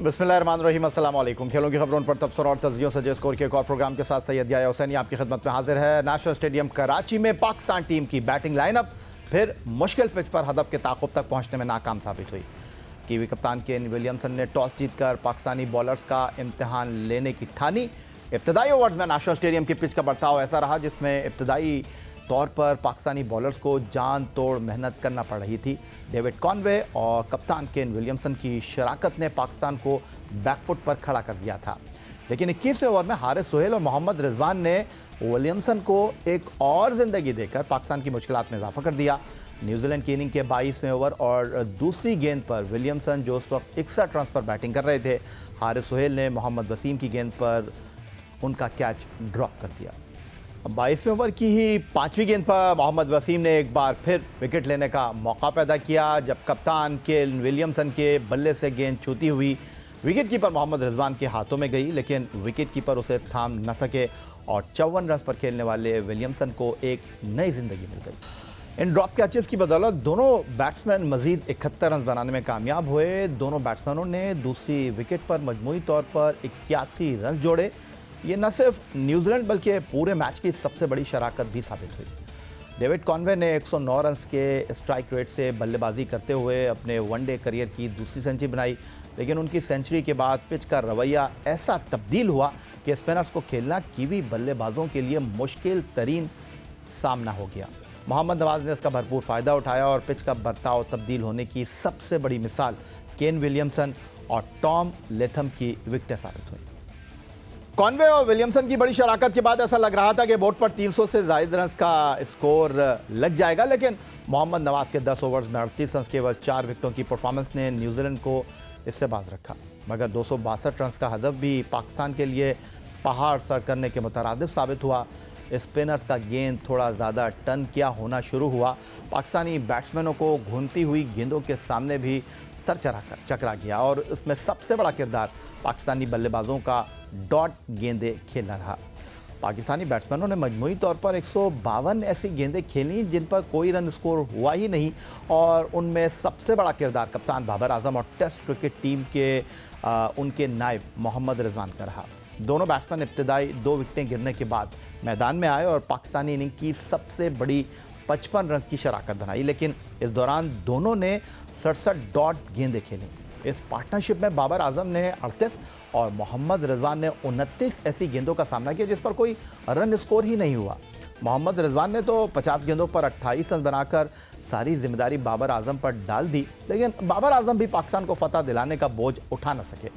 बिस्मिल्लाहिर्रहमानिर्रहीम, अस्सलाम वालेकुम। खेलों की खबरों पर तबसर और तज्जियों से स्कोर के एक और प्रोग्राम के साथ सैयद याया हुसैनी आपकी खिदमत में हाजिर है। नेशनल स्टेडियम कराची में पाकिस्तान टीम की बैटिंग लाइनअप फिर मुश्किल पिच पर हदफ के ताक़ुब तक पहुंचने में नाकाम साबित हुई। कीवी कप्तान केन विलियमसन ने टॉस जीतकर पाकिस्तानी बॉलर्स का इम्तिहान लेने की ठानी। इब्तदाई ओवर्स में नेशनल स्टेडियम की पिच का बर्ताव ऐसा रहा जिसमें इब्तदाई तौर पर पाकिस्तानी बॉलर्स को जान तोड़ मेहनत करना पड़ रही थी। डेविड कॉनवे और कप्तान केन विलियमसन की शराकत ने पाकिस्तान को बैकफुट पर खड़ा कर दिया था, लेकिन 21वें ओवर में हारिस सोहेल और मोहम्मद रिजवान ने विलियमसन को एक और ज़िंदगी देकर पाकिस्तान की मुश्किलात में इजाफा कर दिया। न्यूजीलैंड की इनिंग के 22वें ओवर और दूसरी गेंद पर विलियमसन जो उस वक्त 61 रन पर बैटिंग कर रहे थे, हारिस सोहेल ने मोहम्मद वसीम की गेंद पर उनका कैच ड्रॉप कर दिया। 22वें ओवर की ही 5वीं गेंद पर मोहम्मद वसीम ने एक बार फिर विकेट लेने का मौका पैदा किया, जब कप्तान केन विलियमसन के बल्ले से गेंद छूती हुई विकेट कीपर मोहम्मद रिजवान के हाथों में गई, लेकिन विकेट कीपर उसे थाम न सके और 54 रन पर खेलने वाले विलियमसन को एक नई जिंदगी मिल गई। इन ड्रॉप कैचेस की बदौलत दोनों बैट्समैन मजीद 71 रन बनाने में कामयाब हुए। दोनों बैट्समैनों ने दूसरी विकेट पर मजमूई तौर पर 81 रन जोड़े। ये न सिर्फ न्यूजीलैंड बल्कि पूरे मैच की सबसे बड़ी शराकत भी साबित हुई। डेविड कॉनवे ने 109 रन के स्ट्राइक रेट से बल्लेबाजी करते हुए अपने वनडे करियर की दूसरी सेंचुरी बनाई, लेकिन उनकी सेंचुरी के बाद पिच का रवैया ऐसा तब्दील हुआ कि स्पिनर्स को खेलना कीवी बल्लेबाजों के लिए मुश्किल तरीन सामना हो गया। मोहम्मद नवाज ने इसका भरपूर फ़ायदा उठाया और पिच का बर्ताव तब्दील होने की सबसे बड़ी मिसाल केन विलियमसन और टॉम लेथम की विकेटें साबित हुई। कॉनवे और विलियमसन की बड़ी शराकत के बाद ऐसा लग रहा था कि बोर्ड पर 300 से ज़ायद रन का स्कोर लग जाएगा, लेकिन मोहम्मद नवाज के 10 ओवर्स में 38 रन के एवज 4 विकेटों की परफॉर्मेंस ने न्यूजीलैंड को इससे बाज रखा। मगर 262 रन का हदफ भी पाकिस्तान के लिए पहाड़ सर करने के मुतरादिफ साबित हुआ। स्पिनर्स का गेंद थोड़ा ज़्यादा टर्न किया होना शुरू हुआ। पाकिस्तानी बैट्समैनों को घूमती हुई गेंदों के सामने भी सर चकरा गया और इसमें सबसे बड़ा किरदार पाकिस्तानी बल्लेबाजों का डॉट गेंदें खेलना रहा। पाकिस्तानी बैट्समैनों ने मजमूई तौर पर 152 ऐसी गेंदें खेली जिन पर कोई रन स्कोर हुआ ही नहीं, और उनमें सबसे बड़ा किरदार कप्तान बाबर आजम और टेस्ट क्रिकेट टीम के उनके नायब मोहम्मद रिजवान का रहा। दोनों बैट्समैन इब्तदाई 2 विकेटें गिरने के बाद मैदान में आए और पाकिस्तानी इनिंग की सबसे बड़ी 55 रन की शराकत बनाई, लेकिन इस दौरान दोनों ने 67 डॉट गेंदें खेली। इस पार्टनरशिप में बाबर आजम ने 38 और मोहम्मद रिजवान ने 29 ऐसी गेंदों का सामना किया जिस पर कोई रन स्कोर ही नहीं हुआ। मोहम्मद रिजवान ने तो 50 गेंदों पर 28 रन बनाकर सारी जिम्मेदारी बाबर आजम पर डाल दी, लेकिन बाबर आजम भी पाकिस्तान को फतह दिलाने का बोझ उठा न सके।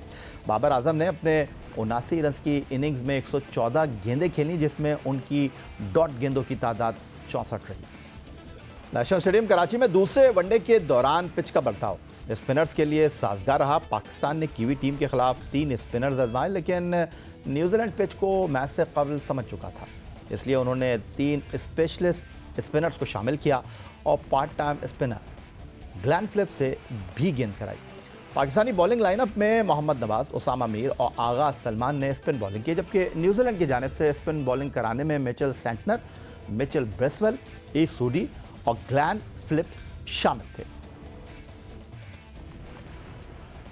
बाबर आजम ने अपने 79 रन की इनिंग्स में 114 गेंदें खेली, जिसमें उनकी डॉट गेंदों की तादाद 64 रही। नेशनल स्टेडियम कराची में दूसरे वनडे के दौरान पिच का बर्ताव स्पिनर्स के लिए साजगार रहा। पाकिस्तान ने कीवी टीम के खिलाफ 3 स्पिनर्स आजमाए, लेकिन न्यूजीलैंड पिच को मैच से कबल समझ चुका था, इसलिए उन्होंने 3 स्पेशलिस्ट स्पिनर्स को शामिल किया और part time spinner Glenn Phillips से भी गेंद कराई। पाकिस्तानी बॉलिंग लाइनअप में मोहम्मद नवाज, उसामा मीर और आगा सलमान ने स्पिन बॉलिंग की, जबकि न्यूजीलैंड की जानिब से स्पिन बॉलिंग कराने में मिचेल सेंटनर, मिचेल ब्रेसवेल, ई सूडी और ग्लैन फिलिप्स शामिल थे।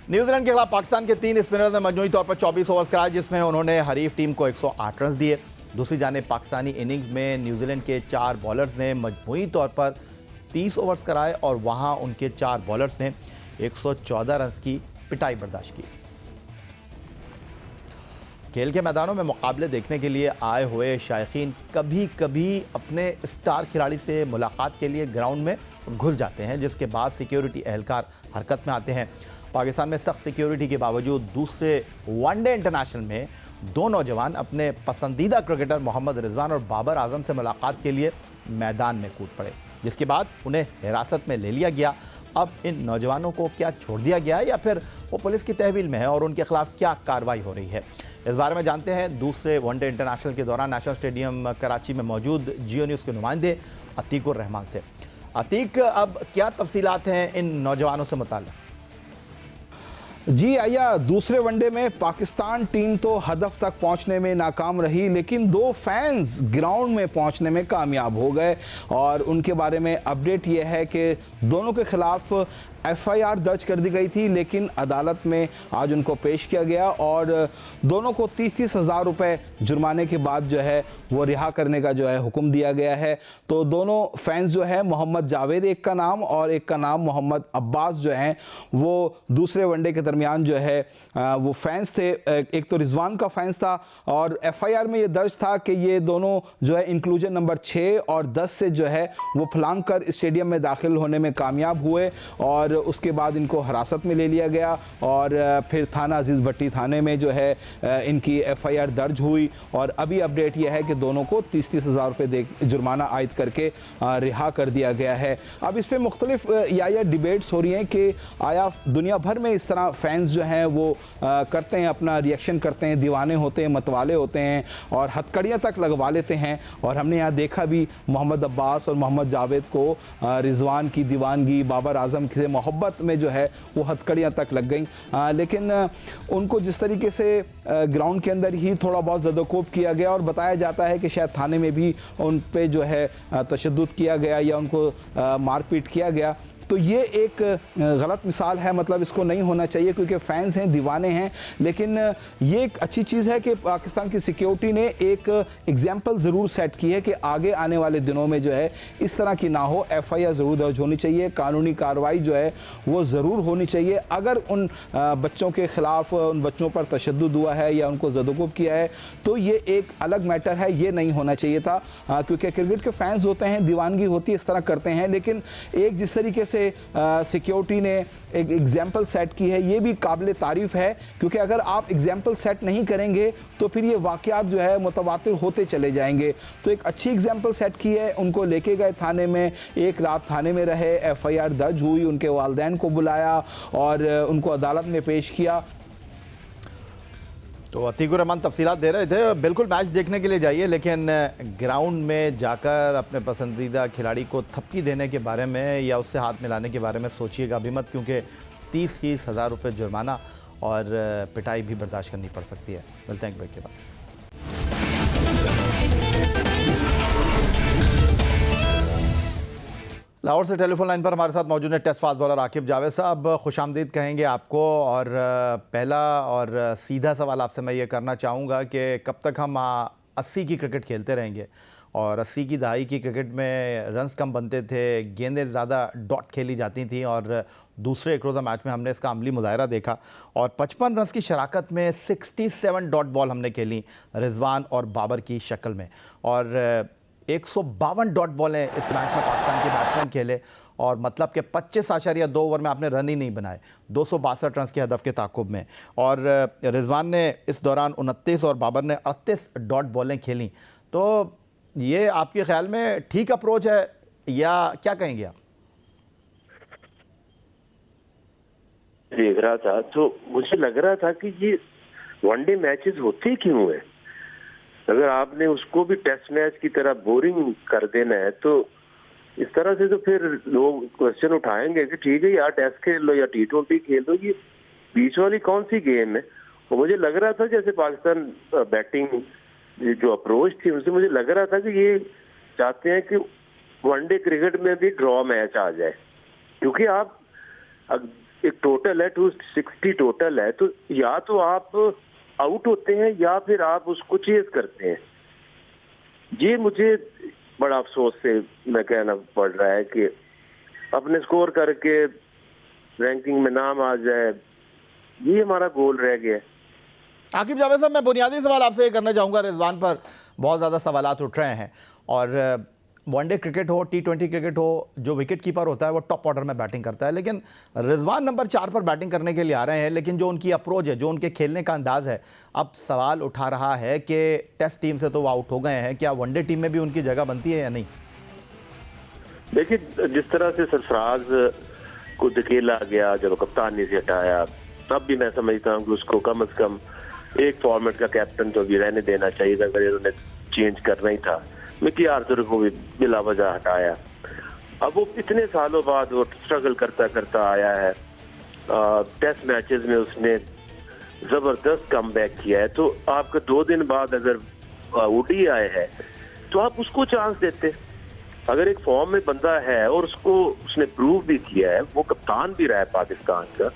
न्यूजीलैंड के खिलाफ पाकिस्तान के 3 स्पिनर्स ने मजमूई तौर पर 24 ओवर्स कराए, जिसमें उन्होंने हरीफ टीम को 108 रन दिए। दूसरी जानिब पाकिस्तानी इनिंग्स में न्यूजीलैंड के 4 बॉलर्स ने मजमूई तौर पर 30 ओवर्स कराए और वहां उनके 4 बॉलर्स ने 114 रन की पिटाई बर्दाश्त की। खेल के मैदानों में मुकाबले देखने के लिए आए हुए शायकीन कभी कभी अपने स्टार खिलाड़ी से मुलाकात के लिए ग्राउंड में घुस जाते हैं, जिसके बाद सिक्योरिटी एहलकार हरकत में आते हैं। पाकिस्तान में सख्त सिक्योरिटी के बावजूद दूसरे वनडे इंटरनेशनल में 2 नौजवान अपने पसंदीदा क्रिकेटर मोहम्मद रिजवान और बाबर आजम से मुलाकात के लिए मैदान में कूद पड़े, जिसके बाद उन्हें हिरासत में ले लिया गया। अब इन नौजवानों को क्या छोड़ दिया गया है या फिर वो पुलिस की तहवील में है और उनके खिलाफ क्या कार्रवाई हो रही है, इस बारे में जानते हैं दूसरे वनडे इंटरनेशनल के दौरान नेशनल स्टेडियम कराची में मौजूद जियो न्यूज़ के नुमाइंदे अतीकुर रहमान से। अतीक, अब क्या तफसीलात हैं इन नौजवानों से मुताल्लिक़? जी आया, दूसरे वनडे में पाकिस्तान टीम तो हदफ तक पहुंचने में नाकाम रही, लेकिन 2 फैंस ग्राउंड में पहुंचने में कामयाब हो गए और उनके बारे में अपडेट यह है कि दोनों के खिलाफ FIR दर्ज कर दी गई थी, लेकिन अदालत में आज उनको पेश किया गया और दोनों को 30-30 हज़ार रुपये जुर्माने के बाद जो है वो रिहा करने का जो है हुक्म दिया गया है। तो दोनों फैंस जो है, मोहम्मद जावेद एक का नाम और एक का नाम मोहम्मद अब्बास जो हैं, वो दूसरे वनडे के दरमियान जो है वो फैंस थे। एक तो रिजवान का फैंस था और FIR में ये दर्ज था कि ये दोनों जो है इंक्लूजन नंबर 6 और 10 से जो है वो फलांग कर स्टेडियम में दाखिल होने में कामयाब हुए और उसके बाद इनको हिरासत में ले लिया गया और फिर थाना अजीज़ भट्टी थाने में जो है इनकी FIR दर्ज हुई और अभी अपडेट यह है कि दोनों को 30-30 हज़ार रुपये जुर्माना आयद करके रिहा कर दिया गया है। अब इस पर मुख्तलिफ या डिबेट्स हो रही हैं कि आया दुनिया भर में इस तरह फैंस जो हैं वो करते हैं, अपना रिएक्शन करते हैं, दीवाने होते हैं, मतवाले होते हैं और हथकड़ियाँ तक लगवा लेते हैं। और हमने यहाँ देखा भी मोहम्मद अब्बास और मोहम्मद जावेद को रिजवान की दीवानगी, बाबर आजम से मोहब्बत में जो है वो हथकड़ियाँ तक लग गई, लेकिन उनको जिस तरीके से ग्राउंड के अंदर ही थोड़ा बहुत ज़दोकोब किया गया और बताया जाता है कि शायद थाने में भी उन पे जो है तशद्दुद किया गया या उनको मारपीट किया गया, तो ये एक गलत मिसाल है। मतलब इसको नहीं होना चाहिए क्योंकि फैंस हैं, दीवाने हैं, लेकिन ये एक अच्छी चीज़ है कि पाकिस्तान की सिक्योरिटी ने एक एग्जाम्पल ज़रूर सेट की है कि आगे आने वाले दिनों में जो है इस तरह की ना हो। FIR ज़रूर दर्ज होनी चाहिए, कानूनी कार्रवाई जो है वो ज़रूर होनी चाहिए। अगर उन बच्चों के ख़िलाफ़, उन बच्चों पर तशद्दुद हुआ है या उनको ज़दोकोब किया है तो ये एक अलग मैटर है, ये नहीं होना चाहिए था। क्योंकि क्रिकेट के फैंस होते हैं, दीवानगी होती है, इस तरह करते हैं, लेकिन एक जिस तरीके से सिक्योरिटी ने एक एग्जाम्पल सेट की है ये भी काबिल तारीफ है। क्योंकि अगर आप एग्जाम्पल सेट नहीं करेंगे तो फिर ये वाक़यात जो है मुतवातिर होते चले जाएंगे। तो एक अच्छी एग्जाम्पल सेट की है, उनको लेके गए थाने में, एक रात थाने में रहे, FIR दर्ज हुई, उनके वालिदैन को बुलाया और उनको अदालत में पेश किया। तो अतीकुर रहमान तफसीलात दे रहे थे। बिल्कुल मैच देखने के लिए जाइए, लेकिन ग्राउंड में जाकर अपने पसंदीदा खिलाड़ी को थप्पी देने के बारे में या उससे हाथ मिलाने के बारे में सोचिएगा अभी मत, क्योंकि 30-30 हज़ार रुपये जुर्माना और पिटाई भी बर्दाश्त करनी पड़ सकती है। मिलते हैं एक ब्रेक के बाद। लाहौर से टेलीफोन लाइन पर हमारे साथ मौजूद है test fast bowler Aaqib Javed साहब। खुशामदीद कहेंगे आपको। और पहला और सीधा सवाल आपसे मैं ये करना चाहूँगा कि कब तक हम 80 की क्रिकेट खेलते रहेंगे? और 80 की दहाई की क्रिकेट में रन्स कम बनते थे, गेंदें ज़्यादा डॉट खेली जाती थी और दूसरे एक रोज़ा मैच में हमने इसका अमली मुजाहरा देखा और 55 रन्स की शराकत में 67 डॉट बॉल हमने खेली रिजवान और बाबर की शक्ल में और 152 डॉट बॉलें इस मैच में पाकिस्तान के बैट्समैन खेले और मतलब कि 25.2 ओवर में आपने रन ही नहीं बनाए 262 रन के हदफ के ताकुब में। और रिजवान ने इस दौरान 29 और बाबर ने 38 डॉट बॉलें खेली। तो ये आपके ख्याल में ठीक अप्रोच है या क्या कहेंगे आप? देख रहा था तो मुझे लग रहा था कि ये वनडे मैचेस होते क्यों है। अगर आपने उसको भी टेस्ट मैच की तरह बोरिंग कर देना है तो इस तरह से तो फिर लोग क्वेश्चन उठाएंगे कि ठीक है यार टेस्ट खेल लो या T20 खेल लो, ये बीच वाली कौन सी गेम है। और मुझे लग रहा था जैसे पाकिस्तान बैटिंग जो अप्रोच थी उससे मुझे लग रहा था कि ये चाहते हैं कि वनडे क्रिकेट में भी ड्रॉ मैच आ जाए, क्योंकि आप एक टोटल है 260 टोटल है, तो या तो आप आउट होते हैं या फिर आप उसको चेज करते हैं। ये मुझे बड़ा अफसोस से मैं कहना पड़ रहा है कि अपने स्कोर करके रैंकिंग में नाम आ जाए, ये हमारा गोल रह गया है। आकिब जावेद साहब, मैं बुनियादी सवाल आपसे ये करना चाहूँगा। रिजवान पर बहुत ज़्यादा सवालात उठ रहे हैं और वनडे क्रिकेट हो, T20 क्रिकेट हो, जो विकेट कीपर होता है वो टॉप ऑर्डर में बैटिंग करता है, लेकिन रिजवान नंबर 4 पर बैटिंग करने के लिए आ रहे हैं। लेकिन जो उनकी अप्रोच है, जो उनके खेलने का अंदाज़ है, अब सवाल उठा रहा है कि टेस्ट टीम से तो वो आउट हो गए हैं, क्या वनडे टीम में भी उनकी जगह बनती है या नहीं? देखिए, जिस तरह से सरफराज को धकेला गया जब कप्तानी से हटाया, तब भी मैं समझता हूँ कि उसको कम से कम एक फॉर्मेट का कैप्टन तो भी रहने देना चाहिए था। अगर इन्होंने चेंज करना ही था, मिकी आर्थर को भी बिला वजह हटाया। अब वो इतने सालों बाद वो स्ट्रगल करता करता आया है, टेस्ट मैचेस में उसने जबरदस्त कमबैक किया है। तो आपका 2 दिन बाद अगर ODI आए है तो आप उसको चांस देते, अगर एक फॉर्म में बंदा है और उसने प्रूव भी किया है, वो कप्तान भी रहा है पाकिस्तान का,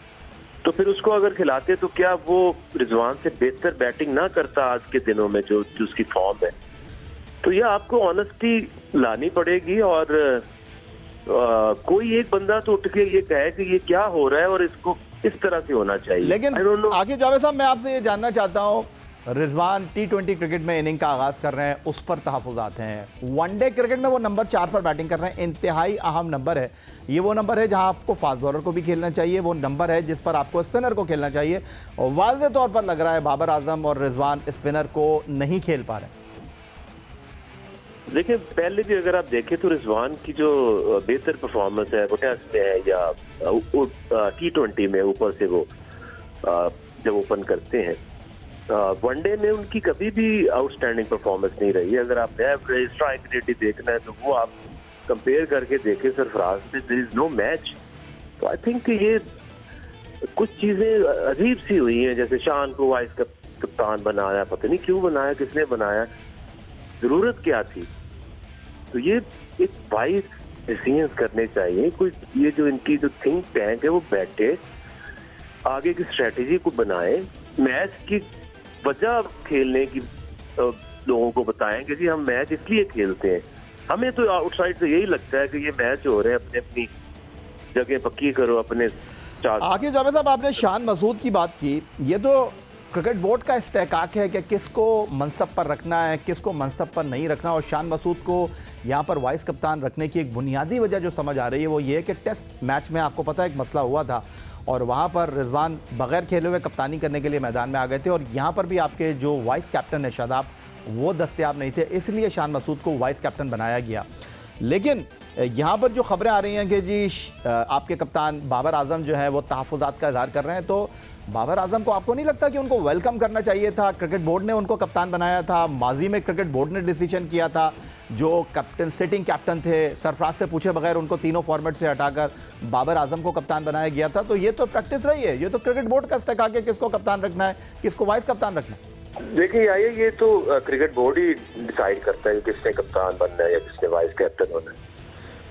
तो फिर उसको अगर खिलाते तो क्या वो रिजवान से बेहतर बैटिंग ना करता आज के दिनों में जो उसकी फॉर्म है? तो ये आपको ऑनेस्टी लानी पड़ेगी और कोई एक बंदा तो उठ के ये कहे कि ये क्या हो रहा है और इसको इस तरह से होना चाहिए। लेकिन आकिब जावेद साहब, मैं आपसे ये जानना चाहता हूँ, रिजवान T20 क्रिकेट में इनिंग का आगाज कर रहे हैं, उस पर तहफुज़ात हैं। वनडे क्रिकेट में वो नंबर 4 पर बैटिंग कर रहे हैं, इंतहाई अहम नंबर है। ये वो नंबर है जहां आपको फास्ट बॉलर को भी खेलना चाहिए, वो नंबर है जिस पर आपको स्पिनर को खेलना चाहिए। और वाज़ेह तौर पर लग रहा है बाबर आजम और रिजवान स्पिनर को नहीं खेल पा रहे। देखिए, पहले भी अगर आप देखें तो रिजवान की जो बेहतर परफॉर्मेंस है वो टेस्ट में है या T20 में, ऊपर से वो जब ओपन करते हैं, वनडे में उनकी कभी भी आउटस्टैंडिंग परफॉर्मेंस नहीं रही है। अगर आप एवरेज स्ट्राइक रेट देखना है तो वो आप कंपेयर करके देखें सरफराज से, देयर इज नो मैच। तो आई थिंक ये कुछ चीजें अजीब सी हुई हैं, जैसे शान को वाइस कप्तान बनाया, पता नहीं क्यों बनाया, किसने बनाया, जरूरत क्या थी? तो ये एक वाइस डिसीजन करने चाहिए। कोई ये जो इनकी जो थिंक टैंक है वो बैठे, आगे की स्ट्रेटेजी को बनाए, मैच की वजह खेलने की लोगों को बताएं कि जी हम मैच इसलिए खेलते हैं। हमें तो आउटसाइड से यही लगता है कि ये मैच हो रहे हैं, अपनी अपनी जगह पक्की करो अपने। आकिब जावेद साहब, आपने शान मसूद की बात की, ये तो क्रिकेट बोर्ड का इस्तेहकाक है कि किसको मनसब पर रखना है, किसको मनसब पर नहीं रखना। और शान मसूद को यहाँ पर वाइस कप्तान रखने की एक बुनियादी वजह जो समझ आ रही है वो ये है कि टेस्ट मैच में आपको पता है एक मसला हुआ था और वहाँ पर रिजवान बगैर खेले हुए कप्तानी करने के लिए मैदान में आ गए थे, और यहाँ पर भी आपके जो वाइस कैप्टन है शादाब, वो दस्तयाब नहीं थे, इसलिए शान मसूद को वाइस कैप्टन बनाया गया। लेकिन यहाँ पर जो खबरें आ रही हैं कि जी आपके कप्तान बाबर आजम जो है वो तहफ़्फ़ुज़ात का इज़हार कर रहे हैं, तो बाबर आजम को आपको नहीं लगता कि उनको वेलकम करना चाहिए था? क्रिकेट बोर्ड ने उनको कप्तान बनाया था, माजी में क्रिकेट बोर्ड ने डिसीजन किया था, जो कैप्टन सिटिंग कैप्टन थे सरफराज से पूछे बगैर उनको तीनों फॉर्मेट से हटाकर बाबर आजम को कप्तान बनाया गया था। तो ये तो प्रैक्टिस रही है, ये तो क्रिकेट बोर्ड का इस्तेहकाक है किसको कप्तान रखना है, किसको वाइस कप्तान रखना है। देखिए ये तो क्रिकेट बोर्ड ही डिसाइड करता है किसने कप्तान बनना है या किसने वाइस कैप्टन होना है।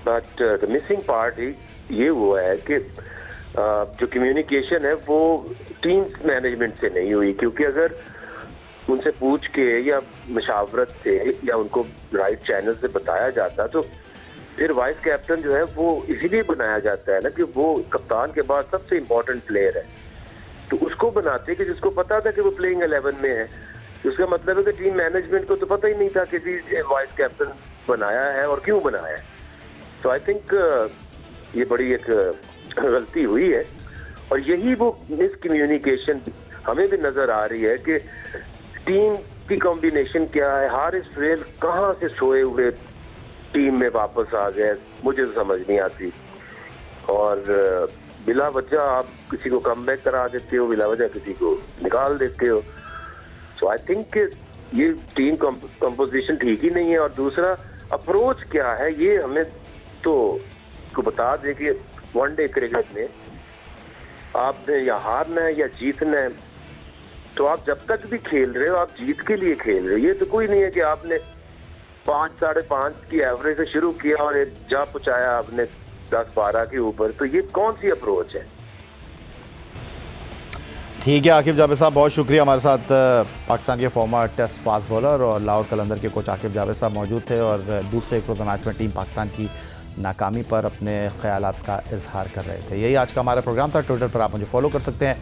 बट द मिसिंग पार्ट ये हुआ है कि जो कम्युनिकेशन है वो टीम मैनेजमेंट से नहीं हुई, क्योंकि अगर उनसे पूछ के या मशावरत से या उनको राइट चैनल से बताया जाता तो फिर वाइस कैप्टन जो है वो इसीलिए बनाया जाता है ना कि वो कप्तान के बाद सबसे इम्पोर्टेंट प्लेयर है, तो उसको बनाते कि जिसको पता था कि वो प्लेइंग 11 में है। तो उसका मतलब है कि टीम मैनेजमेंट को तो पता ही नहीं था कि वाइस कैप्टन बनाया है और क्यों बनाया है। तो आई थिंक ये बड़ी एक गलती हुई है, और यही वो मिसकम्युनिकेशन हमें भी नजर आ रही है कि टीम की कॉम्बिनेशन क्या है। हारिस फेल कहाँ से सोए हुए टीम में वापस आ गए, मुझे तो समझ नहीं आती। और बिला वजह आप किसी को कम बैक करा देते हो, बिला वजह किसी को निकाल देते हो। सो आई थिंक ये टीम कंपोजिशन ठीक ही नहीं है। और दूसरा अप्रोच क्या है ये हमें तो को बता दे कि वनडे क्रिकेट में आपने या हारना है या जीतना है, तो आप जब तक भी खेल रहे हो आप जीत के लिए खेल रहे हो। ये तो कोई नहीं है कि आपने 5 साढ़े 5 की एवरेज से शुरू किया और जा पहुंचाया आपने 10-12 के ऊपर, तो ये कौन सी अप्रोच है? ठीक है आकिब जावेद साहब, बहुत शुक्रिया। हमारे साथ पाकिस्तान के फॉर्मर टेस्ट फास्ट बॉलर और लाहौर कलंदर के कोच आकिब जावेद साहब मौजूद थे और दूसरे एक रोज़ा मैच में टीम पाकिस्तान की नाकामी पर अपने ख्यालात का इजहार कर रहे थे। यही आज का हमारा प्रोग्राम था। ट्विटर पर आप मुझे फॉलो कर सकते हैं,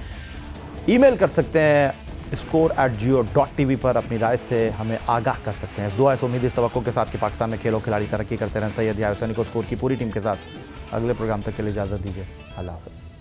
ईमेल कर सकते हैं score@jio.tv पर अपनी राय से हमें आगाह कर सकते हैं। दुआ उम्मीद इस तवक्को के साथ कि पाकिस्तान में खेलों खिलाड़ी तरक्की करते रहें। सैयद याहिया हुसैनी को स्कोर की पूरी टीम के साथ अगले प्रोग्राम तक के लिए इजाज़त दीजिए। अल्लाह हाफ़िज़।